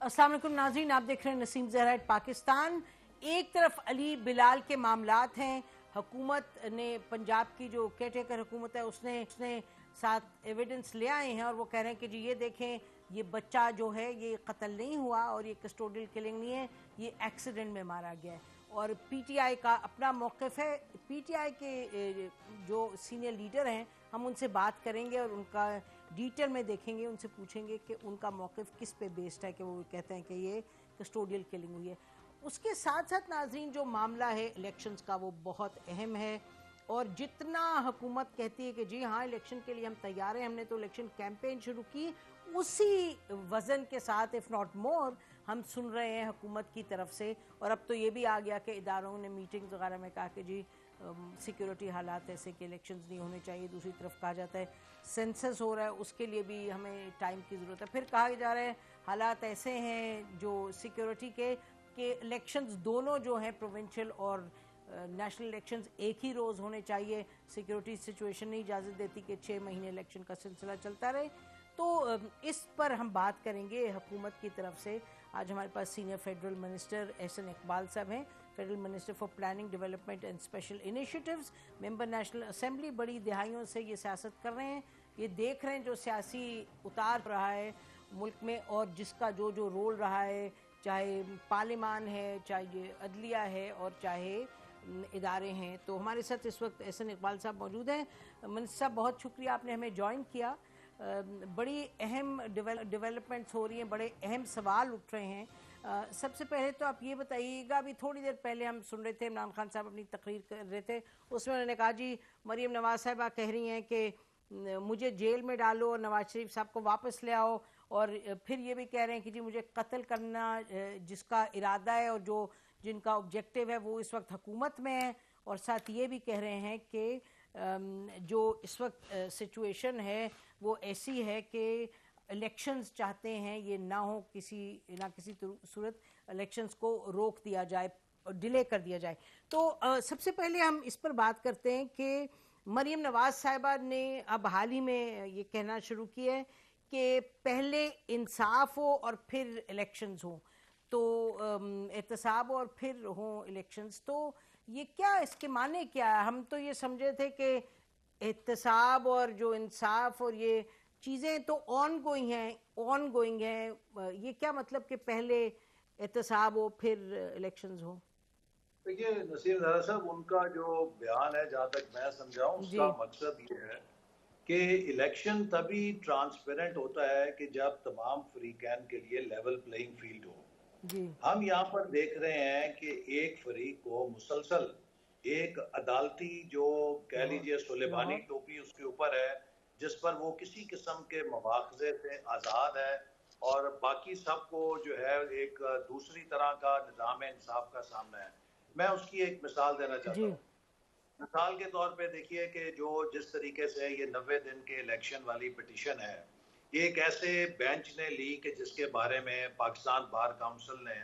अस्सलाम वालेकुम नाज़रीन, आप देख रहे हैं नसीम ज़हरा पाकिस्तान। एक तरफ अली बिलाल के मामलात हैं, हुकूमत ने पंजाब की जो केयरटेकर हुकूमत है उसने उसने साथ एविडेंस ले आए हैं और वो कह रहे हैं कि जी ये देखें, ये बच्चा जो है ये कत्ल नहीं हुआ और ये कस्टोडियल किलिंग नहीं है, ये एक्सीडेंट में मारा गया है। और पीटीआई का अपना मौक़िफ़ है। पीटीआई के जो सीनियर लीडर हैं हम उनसे बात करेंगे और उनका डिटेल में देखेंगे, उनसे पूछेंगे कि उनका मौक़िफ़ किस पे बेस्ड है कि वो कहते हैं कि ये कस्टोडियल किलिंग हुई है। उसके साथ साथ नाज़रीन जो मामला है इलेक्शंस का वो बहुत अहम है और जितना हुकूमत कहती है कि जी हाँ इलेक्शन के लिए हम तैयार हैं, हमने तो इलेक्शन कैंपेन शुरू की, उसी वज़न के साथ इफ़ नॉट मोर हम सुन रहे हैं हुकूमत की तरफ से। और अब तो ये भी आ गया कि इदारों ने मीटिंग्स वगैरह में कहा कि जी सिक्योरिटी हालात ऐसे कि इलेक्शंस नहीं होने चाहिए। दूसरी तरफ कहा जाता है सेंसस हो रहा है, उसके लिए भी हमें टाइम की ज़रूरत है। फिर कहा जा रहा है हालात ऐसे हैं जो सिक्योरिटी के कि इलेक्शंस दोनों जो हैं प्रोविंशियल और नेशनल इलेक्शंस एक ही रोज़ होने चाहिए। सिक्योरिटी सिचुएशन नहीं इजाज़त देती कि 6 महीने इलेक्शन का सिलसिला चलता रहे। तो इस पर हम बात करेंगे हुकूमत की तरफ से। आज हमारे पास senior federal minister Ahsan Iqbal साहब हैं, federal minister for planning development and special initiatives, member national assembly. बड़ी दिहाइयों से ये सियासत कर रहे हैं, ये देख रहे हैं जो सियासी उतार रहा है मुल्क में और जिसका जो जो रोल रहा है, चाहे पार्लियामान है, चाहे ये अदलिया है और चाहे इदारे हैं। तो हमारे साथ इस वक्त एहसन इकबाल साहब मौजूद हैं। मिनिस्टर साहब बहुत शुक्रिया आपने हमें ज्वाइन किया। बड़ी अहम डेवलपमेंट्स हो रही हैं, बड़े अहम सवाल उठ रहे हैं। सबसे पहले तो आप ये बताइएगा, अभी थोड़ी देर पहले हम सुन रहे थे इमरान खान साहब अपनी तकरीर कर रहे थे, उसमें उन्होंने कहा जी मरीम नवाज साहिबा कह रही हैं कि मुझे जेल में डालो और नवाज शरीफ साहब को वापस ले आओ, और फिर ये भी कह रहे हैं कि जी मुझे कत्ल करना जिसका इरादा है और जो जिनका ऑब्जेक्टिव है वो इस वक्त हुकूमत में है। और साथ ये भी कह रहे हैं कि जो इस वक्त सिचुएशन है वो ऐसी है कि इलेक्शंस चाहते हैं ये ना हो, किसी सूरत इलेक्शंस को रोक दिया जाए, डिले कर दिया जाए। तो सबसे पहले हम इस पर बात करते हैं कि मरीम नवाज साहिबा ने अब हाल ही में ये कहना शुरू किया है कि पहले इंसाफ हो और फिर इलेक्शंस हो, तो एहतसाब और फिर हो इलेक्शंस। तो ये क्या, इसके माने क्या है? हम तो ये समझे थे कि एहतसाब और जो इंसाफ और ये चीज़ें तो ऑन गोइंग हैं। ये क्या मतलब कि पहले एहतसाब हो फिर इलेक्शंस हो? देखिए नसीम ज़हरा साहब, उनका जो बयान है जहाँ तक मैं समझा हूँ उसका जी मकसद ये है कि इलेक्शन तभी ट्रांसपेरेंट होता है कि जब तमाम फरीकैन के लिए लेवल प्लेइंग फील्ड हो। जी हम यहाँ पर देख रहे हैं कि एक फरीक को मुसलसल एक अदालती जो कह लाहौर लीजिए सुलेमानी लाहौर टोपी उसके ऊपर है, जिस पर वो किसी किस्म के मवाखजे से आज़ाद है, और बाकी सबको जो है एक दूसरी तरह का निज़ाम इंसाफ का सामना है। मैं उसकी एक मिसाल देना चाहता जी हूँ। मिसाल के तौर पे देखिए कि जो जिस तरीके से ये 90 दिन के इलेक्शन वाली पिटीशन है, एक ऐसे बेंच ने ली कि जिसके बारे में पाकिस्तान बार काउंसिल ने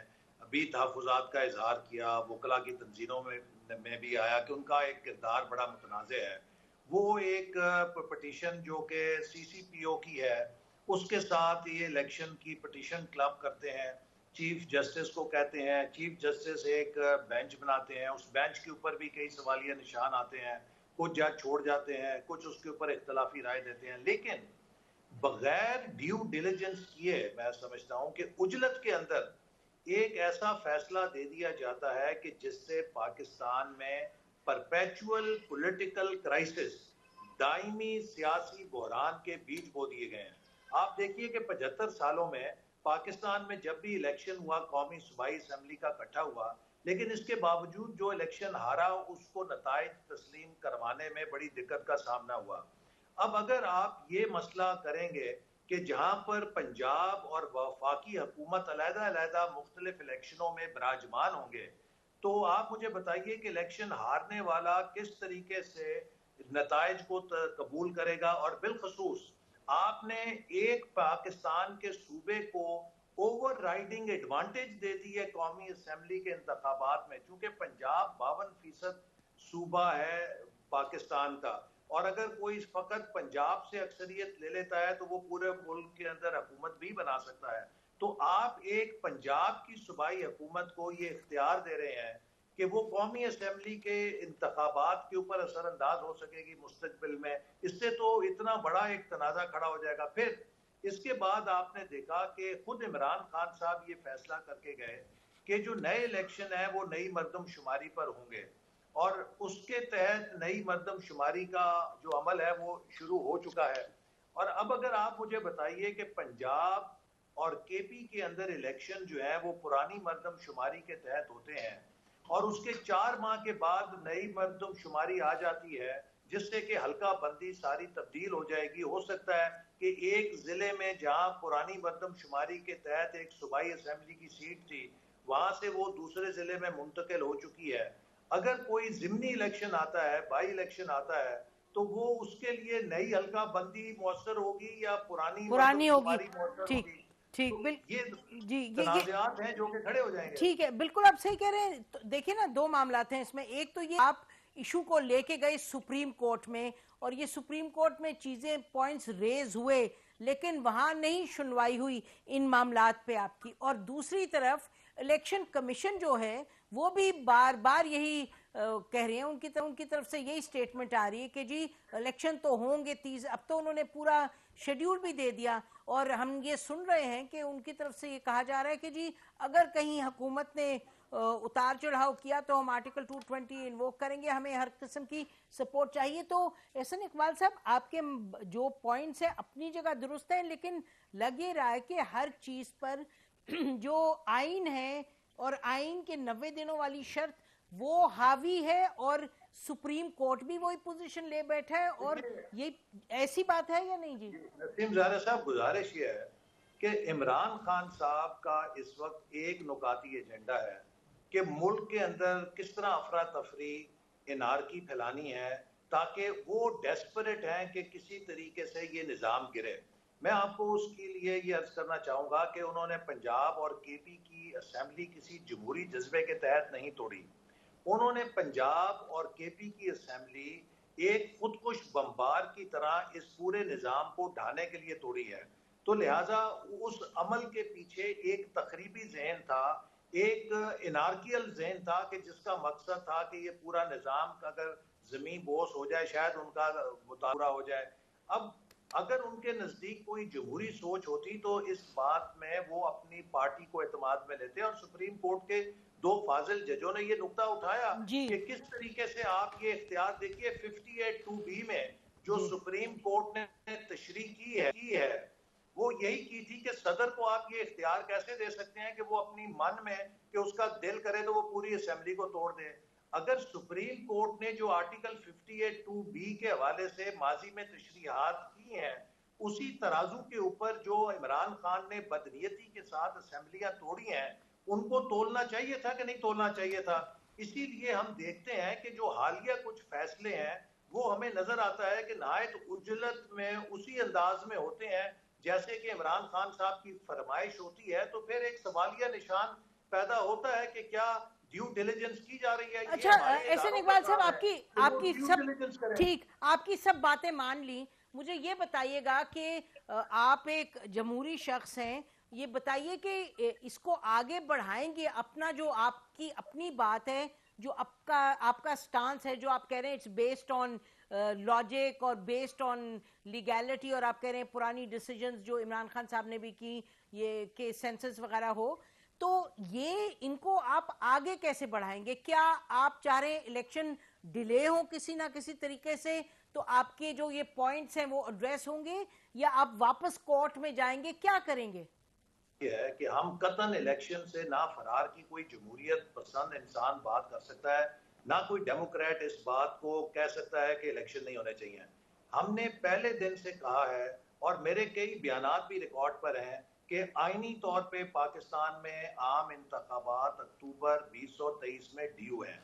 अभी तहफ़्फ़ुज़ात का इजहार किया, वकला की तंजीमों में भी आया कि उनका एक किरदार बड़ा मुतनाज़ है। वो एक पिटीशन जो कि CCPO की है, उसके साथ ये इलेक्शन की पिटीशन क्लब करते हैं, चीफ जस्टिस को कहते हैं। चीफ जस्टिस एक बेंच बनाते हैं, उस बेंच के ऊपर भी कई सवालिया निशान आते हैं, कुछ जज छोड़ जाते हैं, कुछ उसके ऊपर इख्तलाफी राय देते हैं। लेकिन बगैर ड्यू डिलिजेंस किए मैं समझता हूं कि उजलत के अंदर एक ऐसा फैसला दे दिया जाता है कि जिससे पाकिस्तान में परपेचुअल पॉलिटिकल क्राइसिस, दायमी सियासी बहरान के बीज बो दिए गए हैं। आप देखिए कि 75 सालों में पाकिस्तान में जब भी इलेक्शन हुआ, कौमी सूबाई असम्बली का इकट्ठा हुआ, लेकिन इसके बावजूद जो इलेक्शन हारा उसको नताइज तस्लीम करवाने में बड़ी दिक्कत का सामना हुआ। अब अगर आप ये मसला करेंगे कि जहां पर पंजाब और वफाकी हुकूमत अलहदा-अलहदा मुख्तलिफ इलेक्शनों में विराजमान होंगे, तो आप मुझे बताइए कि इलेक्शन हारने वाला किस तरीके से नताइज को कबूल करेगा। और बिलखसूस आपने एक पाकिस्तान के सूबे को ओवर राइडिंग एडवांटेज दे दी है कौमी असम्बली के इंतखाबात में, चूंकि पंजाब 52% सूबा है पाकिस्तान का, और अगर कोई फकत पंजाब से अक्सरियत ले लेता है तो वो पूरे मुल्क के अंदर हुकूमत भी बना सकता है। तो आप एक पंजाब की सूबाई हुकूमत को ये इख्तियार दे रहे हैं कि वो कौमी असम्बली के इंतखाबात के ऊपर असरअंदाज हो सकेगी मुस्तकबिल में। इससे तो इतना बड़ा एक तनाज़ा खड़ा हो जाएगा। फिर इसके बाद आपने देखा कि खुद इमरान खान साहब ये फैसला करके गए कि जो नए इलेक्शन है वो नई मर्दमशुमारी पर होंगे, और उसके तहत नई मर्दमशुमारी का जो अमल है वो शुरू हो चुका है। और अब अगर आप मुझे बताइए कि पंजाब और केपी के अंदर इलेक्शन जो है वो पुरानी मर्दमशुमारी के तहत होते हैं, और उसके 4 माह के बाद नई मर्दमशुमारी आ जाती है, जिससे कि हल्का बंदी सारी तब्दील हो जाएगी। हो सकता है कि एक जिले में जहां पुरानी मर्दमशुमारी के तहत एक सूबाई असेंबली की सीट थी, वहां से वो दूसरे जिले में मुंतकिल हो चुकी है। अगर कोई जिमनी इलेक्शन आता है, बाई इलेक्शन आता है, तो वो उसके लिए नई हल्का बंदी मुअस्सर होगी या पुरानी होगी। मर्दमशुमारी मुअस्सर ठीक होगी? ठीक, तो बिल ये जी, तनाज़ात हैं जो कि खड़े हो जाएंगे। ठीक है, बिल्कुल आप सही कह रहे हैं। तो देखिए ना, दो मामलात हैं इसमें। एक तो ये आप इशू को लेके गए सुप्रीम कोर्ट में, और ये सुप्रीम कोर्ट में चीजें, पॉइंट्स रेज हुए, लेकिन वहां नहीं सुनवाई हुई इन मामलात पे आपकी। और दूसरी तरफ इलेक्शन कमीशन जो है वो भी बार बार यही कह रहे हैं, उनकी तरफ से यही स्टेटमेंट आ रही है कि जी इलेक्शन तो होंगे 30, अब तो उन्होंने पूरा शेड्यूल भी दे दिया। और हम ये सुन रहे हैं कि उनकी तरफ से ये कहा जा रहा है कि जी अगर कहीं हुकूमत ने उतार चढ़ाव किया तो हम आर्टिकल 220 इन्वोक करेंगे, हमें हर किस्म की सपोर्ट चाहिए। तो एहसन इकबाल साहब, आपके जो पॉइंट्स हैं अपनी जगह दुरुस्त हैं, लेकिन लग ये रहा है कि हर चीज पर जो आइन है और आइन के 90 दिनों वाली शर्त वो हावी है, और सुप्रीम कोर्ट भी वही पोजीशन ले बैठा है। और ये ऐसी बात है या नहीं जी? नसीम ज़ाहिर साहब, गुजारिश ये है कि इमरान खान साहब का इस वक्त एक नुकाती एजेंडा है कि मुल्क के अंदर किस तरह अफरा तफरी, इनारकी फैलानी है, ताकि वो डेस्परेट हैं कि किसी तरीके से ये निज़ाम गिरे। मैं आपको उसके लिए ये अर्ज करना चाहूँगा कि उन्होंने पंजाब और केपी की असम्बली किसी जमहूरी जज्बे के तहत नहीं तोड़ी। उन्होंने पंजाब और केपी की असम्बली एक खुदकुश बमबार की तरह इस पूरे निज़ाम को ढाने के लिए तोड़ी है। तो लिहाजा उस अमल के पीछे एक तकरीबी जहन था, एक इनार्कियल जहन था कि जिसका मकसद था कि ये पूरा निज़ाम अगर ज़मीन बोस हो जाए, शायद उनका मुताबरा हो जाए। अब अगर उनके नज़दीक कोई जमहूरी सोच होती तो इस बात में वो अपनी पार्टी को एतमाद में लेते, और सुप्रीम कोर्ट के 2 फाजिल जजों ने ये नुकता उठाया कि किस तरीके से आप ये इख्तियार देखिए 58(2)B में जो सुप्रीम कोर्ट ने तशरीह की है वो यही की थी कि सदर को आप ये इख्तियार कैसे दे सकते हैं कि वो अपनी मन में कि उसका दिल करे तो वो पूरी असेंबली को तोड़ दे। अगर सुप्रीम कोर्ट ने जो आर्टिकल 58(2)B के हवाले से माजी में तशरीहात की हैं, उसी तराजू के ऊपर जो इमरान खान ने बदनीयती के साथ असेंबलियां तोड़ी हैं, उनको तोलना चाहिए था कि नहीं तोलना चाहिए था? इसीलिए हम देखते हैं कि जो हालिया कुछ फैसले हैं वो हमें नजर आता है कि नहायत उजलत में उसी अंदाज में होते हैं जैसे कि इमरान खान साहब की फरमाइश होती है। तो फिर एक सवालिया निशान पैदा होता है कि क्या ड्यू डिलिजेंस की जा रही है? अच्छा, एहसन इकबाल साहब, आपकी सब ठीक, आपकी सब बातें मान ली। मुझे ये बताइएगा कि आप एक जमहूरी शख्स हैं, ये बताइए कि इसको आगे बढ़ाएंगे, अपना जो आपकी अपनी बात है, जो आपका स्टांस है, जो आप कह रहे हैं इट्स बेस्ड ऑन लॉजिक और बेस्ड ऑन लीगैलिटी, और आप कह रहे हैं पुरानी डिसीजंस जो इमरान खान साहब ने भी की, ये के सेंसस वगैरह हो, तो ये इनको आप आगे कैसे बढ़ाएंगे? क्या आप चाह रहे हैं इलेक्शन डिले हो किसी ना किसी तरीके से, तो आपके जो ये पॉइंट्स हैं वो एड्रेस होंगे, या आप वापस कोर्ट में जाएंगे, क्या करेंगे? ये है कि हम कतन इलेक्शन से ना फरार की कोई जमहूरियत पसंद इंसान बात कर सकता है, ना कोई डेमोक्रेट इस बात को कह सकता है कि इलेक्शन नहीं होने चाहिए। हमने पहले दिन से कहा है, और मेरे कई बयानात भी रिकॉर्ड पर हैं, कि आईनी तौर पे पाकिस्तान में आम इंतखाबात अक्टूबर 2023 में ड्यू हैं।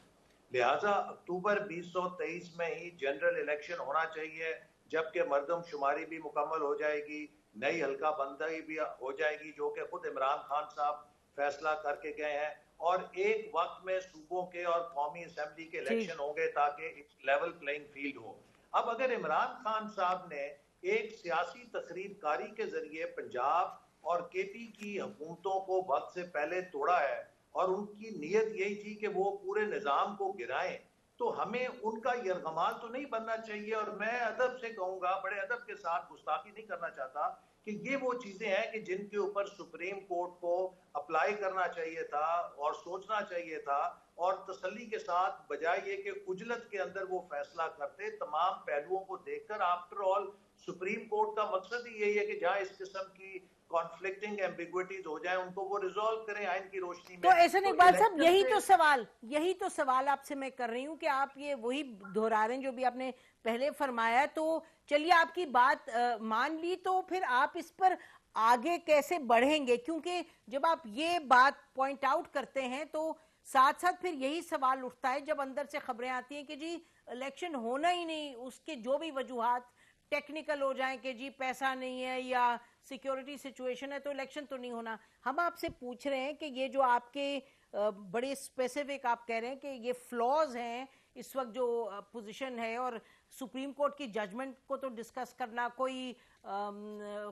लिहाजा अक्टूबर 2023 में ही जनरल इलेक्शन होना चाहिए, जबकि मर्दमशुमारी भी मुकम्मल हो जाएगी, नई हल्का बंदी भी हो जाएगी, जो कि खुद इमरान खान साहब फैसला करके गए हैं, और एक वक्त में सूबों के और कौमी असेंबली के इलेक्शन होंगे ताकि एक लेवल प्लेइंग फील्ड हो। अब अगर इमरान खान साहब ने एक सियासी तकरीर कारी के जरिए पंजाब और केपी की हुकूमतों को वक्त से पहले तोड़ा है और उनकी नीयत यही थी कि वो पूरे निज़ाम को गिराएं, तो हमें उनका यरगमाल तो नहीं बनना चाहिए। और मैं अदब से कहूंगा, बड़े अदब के साथ, गुस्ताखी नहीं करना चाहता, कि ये वो चीजें हैं कि जिनके ऊपर सुप्रीम कोर्ट को अप्लाई करना चाहिए था और सोचना चाहिए था, और तसल्ली के साथ, बजाय ये कि उजलत के अंदर वो फैसला करते। तमाम पहलुओं को देखकर, आफ्टर ऑल सुप्रीम कोर्ट का मकसद ही यही है कि जहां इस किस्म की कॉन्फ्लिक्टिंग एम्बिग्विटीज हो जाए उनको वो रिजॉल्व करें आइन की रोशनी में। तो एहसन इकबाल साहब, यही तो सवाल आपसे मैं कर रही हूँ कि आप ये वही दोहरा रहे हैं जो भी आपने पहले फरमाया। तो चलिए, आपकी बात मान ली, तो फिर आप इस पर आगे कैसे बढ़ेंगे? क्योंकि जब आप ये बात पॉइंट आउट करते हैं तो साथ साथ फिर यही सवाल उठता है जब अंदर से खबरें आती हैं कि जी इलेक्शन होना ही नहीं, उसके जो भी वजूहात टेक्निकल हो जाए कि जी पैसा नहीं है या सिक्योरिटी सिचुएशन है तो इलेक्शन तो नहीं होना। हम आपसे पूछ रहे हैं कि ये जो आपके बड़े स्पेसिफिक आप कह रहे हैं कि ये फ्लॉज हैं इस वक्त जो पोजीशन है, और सुप्रीम कोर्ट की जजमेंट को तो डिस्कस करना कोई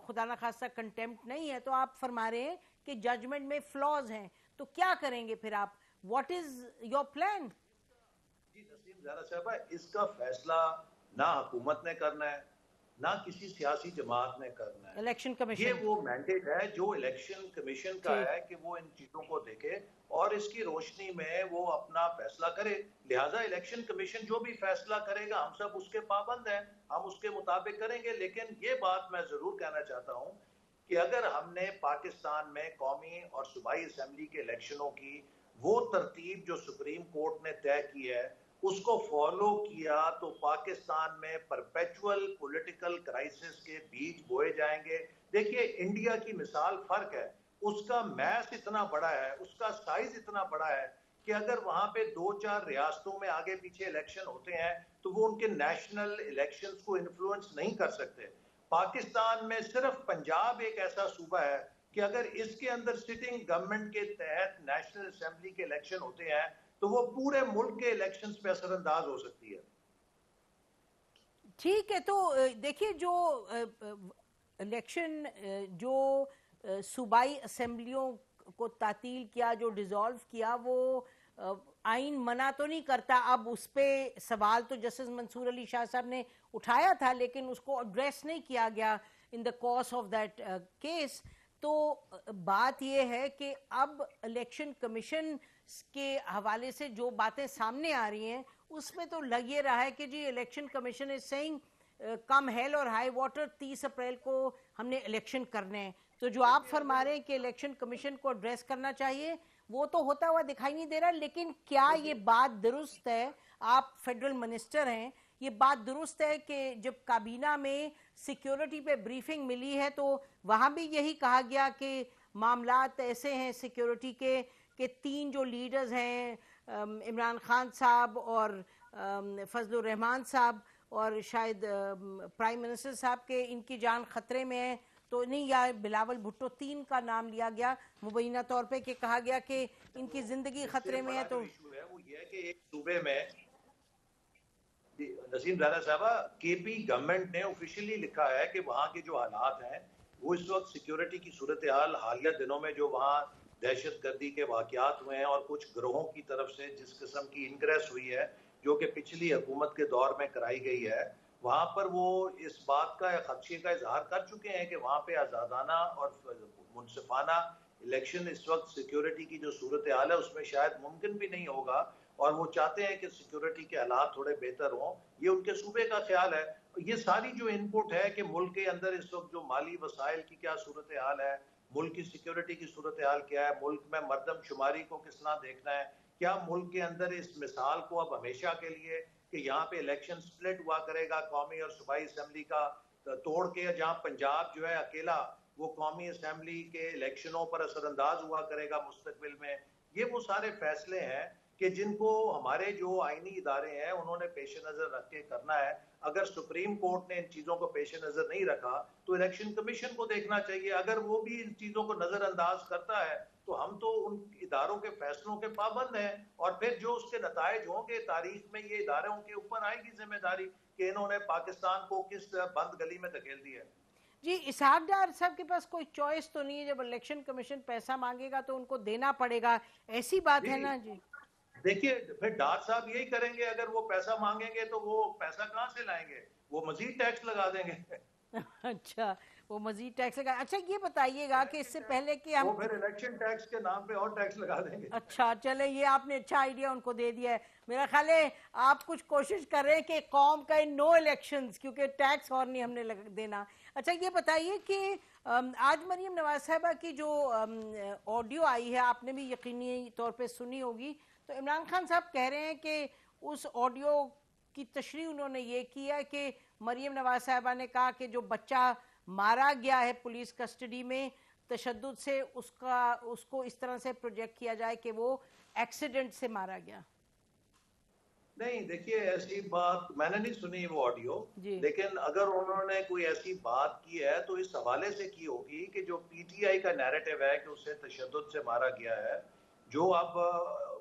खुदा ना खास्ता कंटेम्प्ट नहीं है, तो आप फरमा रहे हैं कि जजमेंट में फ्लॉज हैं, तो क्या करेंगे फिर आप? What is your plan? जी नसीम ज़ारा साहबा, इसका फैसला ना हुकूमत ने करना है, ना किसी सियासी जमात ने करना है। इलेक्शन कमीशन, ये वो मैंडेट है जो इलेक्शन कमीशन का है कि वो इन चीजों को देखे और इसकी रोशनी में वो अपना फैसला करे। लिहाजा इलेक्शन कमीशन जो भी फैसला करेगा हम सब उसके पाबंद हैं, हम उसके मुताबिक करेंगे। लेकिन ये बात मैं जरूर कहना चाहता हूँ कि अगर हमने पाकिस्तान में कौमी और सूबाई असम्बली के इलेक्शनों की वो तरतीब जो सुप्रीम कोर्ट ने तय की है उसको फॉलो किया, तो पाकिस्तान में परपेचुअल पॉलिटिकल क्राइसिस के बीज बोए जाएंगे। देखिए, इंडिया की मिसाल फर्क है, उसका मैस इतना बड़ा है, उसका साइज इतना बड़ा है कि अगर वहां पे 2-4 रियासतों में आगे पीछे इलेक्शन होते हैं तो वो उनके नेशनल इलेक्शंस को इन्फ्लुएंस नहीं कर सकते। पाकिस्तान में सिर्फ पंजाब एक ऐसा सूबा है कि अगर इसके अंदर सिटिंग गवर्नमेंट के तहत नेशनल असेंबली के इलेक्शन होते हैं तो वो पूरे मुल्क के इलेक्शंस पे असरअंदाज हो सकती है। ठीक है, तो देखिए, जो इलेक्शन जो सूबाई असेंबलियों को तातील किया, जो डिसॉल्व किया, वो आइन मना तो नहीं करता। अब उस पे सवाल तो जस्टिस मंसूर अली शाह साहब ने उठाया था, लेकिन उसको एड्रेस नहीं किया गया in the course of that case. तो बात यह है कि अब इलेक्शन कमीशन के हवाले से जो बातें सामने आ रही हैं उसमें तो लग ये रहा है कि जी election commission is saying come hell or high water 30 April को हमने इलेक्शन करने हैं। तो जो आप फरमा रहे हैं कि इलेक्शन कमीशन को एड्रेस करना चाहिए, वो तो होता हुआ दिखाई नहीं दे रहा। लेकिन क्या ये बात दुरुस्त है, आप फेडरल मिनिस्टर हैं, ये बात दुरुस्त है कि जब काबीना में सिक्योरिटी पे ब्रीफिंग मिली है तो वहां भी यही कहा गया कि मामलात ऐसे हैं सिक्योरिटी के कि 3 जो लीडर्स हैं, इमरान खान साहब और फजलुर रहमान साहब और शायद प्राइम मिनिस्टर साहब के, इनकी जान खतरे में है। तो नहीं, या बिलावल भुट्टो, 3 का नाम लिया गया मुबैना तौर पे कि कहा गया कि इनकी जिंदगी खतरे में है। तो इशू है वो ये है कि एक सूबे में, नसीम ज़ारा साहबा, केपी गवर्नमेंट ने ऑफिशियली लिखा है कि वहाँ के जो हालात हैं वो इस वक्त सिक्योरिटी की सूरत हाल, हालिया दिनों में जो वहाँ दहशत गर्दी के वाकयात हुए हैं और कुछ ग्रोहों की तरफ से जिस किस्म की इनक्रेस हुई है जो कि पिछली हुकूमत के दौर में कराई गई है, वहाँ पर वो इस बात का खदशे का इजहार कर चुके हैं कि वहाँ पे आज़ादाना और मुनसिफाना इलेक्शन इस वक्त सिक्योरिटी की जो सूरत हाल है उसमें शायद मुमकिन भी नहीं होगा, और वो चाहते हैं कि सिक्योरिटी के हालात थोड़े बेहतर हों। ये उनके सूबे का ख्याल है। ये सारी जो इनपुट है कि मुल्क के अंदर इस वक्त जो माली वसाइल की क्या सूरत हाल है, मुल्क की सिक्योरिटी की सूरत हाल क्या है, मुल्क में मरदमशुमारी को किस तरह देखना है, क्या मुल्क के अंदर इस मिसाल को अब हमेशा के लिए कि यहाँ पे इलेक्शन स्प्लिट हुआ करेगा कौमी और सूबाई असेंबली का तोड़ के, जहाँ पंजाब जो है अकेला वो कौमी असेंबली के इलेक्शनों पर असरअंदाज हुआ करेगा मुस्तकबिल में। ये वो सारे फैसले हैं कि जिनको हमारे जो आईनी इदारे हैं उन्होंने पेश नजर रख के करना है। अगर सुप्रीम कोर्ट ने इन चीजों को पेश नजर नहीं रखा तो इलेक्शन कमीशन को देखना चाहिए। अगर वो भी इन चीजों को नजरअंदाज करता है तो हम तो उन इदारों के फैसलों के पाबंद हैं, और फिर जो उसके नतायज होंगे तारीख में ये इदारों के ऊपर आएगी जिम्मेदारी कि इन्होंने पाकिस्तान को किस बंद गली में धकेल दिया है। जी, इसहाक डार साहब के पास कोई चॉइस तो नहीं है, जब इलेक्शन कमीशन पैसा मांगेगा तो उनको देना पड़ेगा, ऐसी बात है ना जी। देखिए, फिर डार साहब यही करेंगे, अगर वो पैसा मांगेंगे तो वो पैसा कहाँ से लाएंगे? वो मजीद टैक्स लगा देंगे। अच्छा, वो मजीद टैक्स लगा। अच्छा ये बताइएगा कि इससे पहले कि हम वो फिर इलेक्शन टैक्स के नाम पे और टैक्स लगा देंगे। अच्छा चले, ये आपने अच्छा आइडिया उनको दे दिया है। मेरा ख्याल है आप कुछ कोशिश कर रहे हैं कि कौम का नो इलेक्शंस, क्योंकि टैक्स और नहीं हमने देना। अच्छा ये बताइए कि आज मरीम नवाज साहबा की जो ऑडियो आई है, आपने भी यकीनी तौर पे सुनी होगी, तो इमरान खान साहब कह रहे हैं कि उस ऑडियो की तशरीह उन्होंने ये किया कि मरीम नवाज साहबा ने कहा कि जो बच्चा मारा गया है पुलिस कस्टडी में तशद्दुद से, उसको इस तरह से प्रोजेक्ट किया जाए कि वो एक्सीडेंट से मारा गया। नहीं, देखिए, ऐसी बात मैंने नहीं सुनी वो ऑडियो, जी लेकिन अगर उन्होंने कोई ऐसी बात की है तो इस हवाले से की होगी कि जो पीटीआई का नैरेटिव है कि उसे तशद्दुद से मारा गया है, जो अब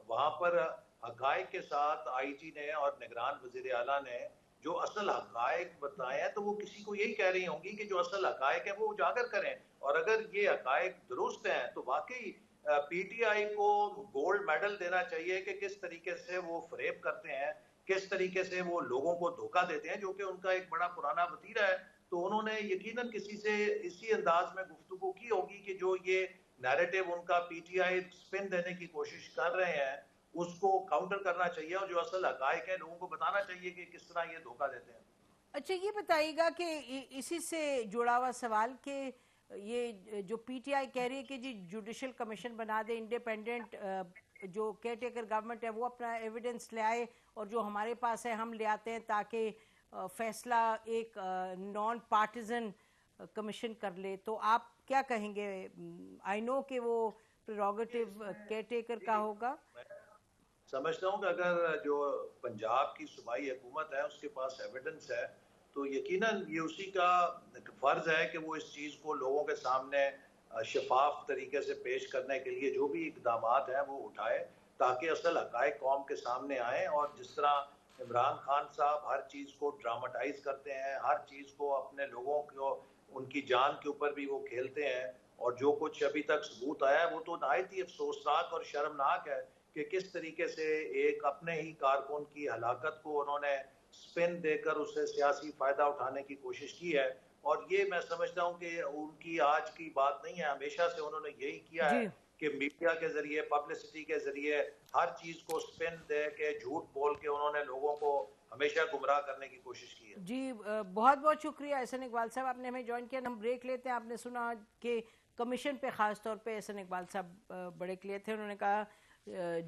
वहां पर हकायक के साथ आईजी ने और निगरान वजीर आला ने जो असल हकायक बताए हैं, तो वो किसी को यही कह रही होंगी कि जो असल हकायक है वो उजागर करें, और अगर ये हकायक दुरुस्त हैं तो वाकई पीटीआई को गोल्ड मेडल देना चाहिए कि किस तरीके से वो फरेब करते हैं, किस तरीके से वो लोगों को धोखा देते हैं, जो कि उनका एक बड़ा पुराना वतीरा है। तो उन्होंने यकीनन किसी से इसी अंदाज में गुफ्तगू की होगी कि जो ये नैरेटिव उनका पीटीआई स्पिन देने की कोशिश कर रहे हैं, उसको काउंटर करना चाहिए, और जो असल हकायक है लोगों को बताना चाहिए कि किस तरह ये धोखा देते हैं। अच्छा ये बताइएगा कि इसी से जुड़ा हुआ सवाल कि ये जो पीटीआई कह रही है कि जी जुडिशल कमीशन बना दे, इंडिपेंडेंट जो केयर टेकर गवर्नमेंट है वो अपना एविडेंस ले आए और जो हमारे पास है हम ले आते हैं, ताकि फैसला एक नॉन पार्टिजन कमीशन कर ले, तो आप क्या कहेंगे? आई नो कि वो प्रेरोगेटिव केयर टेकर का होगा। समझता हूँ कि अगर जो पंजाब की सूबाई हुकूमत है उसके पास एविडेंस है, तो यकीनन ये उसी का फर्ज है कि वो इस चीज़ को लोगों के सामने शफाफ तरीके से पेश करने के लिए जो भी इकदाम हैं वो उठाए, ताकि असल हकायक कौम के सामने आए। और जिस तरह इमरान खान साहब हर चीज़ को ड्रामाटाइज करते हैं, हर चीज़ को अपने लोगों को उनकी जान के ऊपर भी वो खेलते हैं, और जो कुछ अभी तक सबूत आया है वो तो नहायत ही अफसोसनाक और शर्मनाक है कि किस तरीके से एक अपने ही कारकुन की हलाकत को उन्होंने स्पिन देकर उससे सियासी फायदा उठाने की कोशिश की है। और ये मैं समझता हूँ कि उनकी आज की बात नहीं है, हमेशा से उन्होंने यही किया है जी कि मीडिया के जरिए, पब्लिसिटी के जरिए हर चीज को स्पिन दे के, झूठ बोल के उन्होंने लोगों को हमेशा गुमराह करने की कोशिश की है। जी, बहुत बहुत शुक्रिया एहसन इकबाल साहब, आपने हमें ज्वाइन किया। हम ब्रेक लेते हैं। आपने सुना कि कमीशन पे ख़ास तौर पे एहसन इकबाल साहब बड़े क्लियर थे। उन्होंने कहा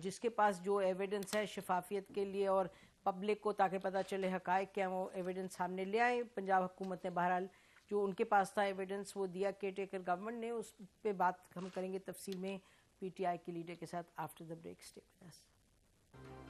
जिसके पास जो एविडेंस है शफाफियत के लिए और पब्लिक को ताकि पता चले हकायक क्या, वो एविडेंस सामने ले आए। पंजाब हुकूमत ने बहरहाल जो उनके पास था एविडेंस वो दिया केयर टेकर गवर्नमेंट ने। उस पर बात हम करेंगे तफसील में पीटीआई के लीडर के साथ after the break. Stay with us.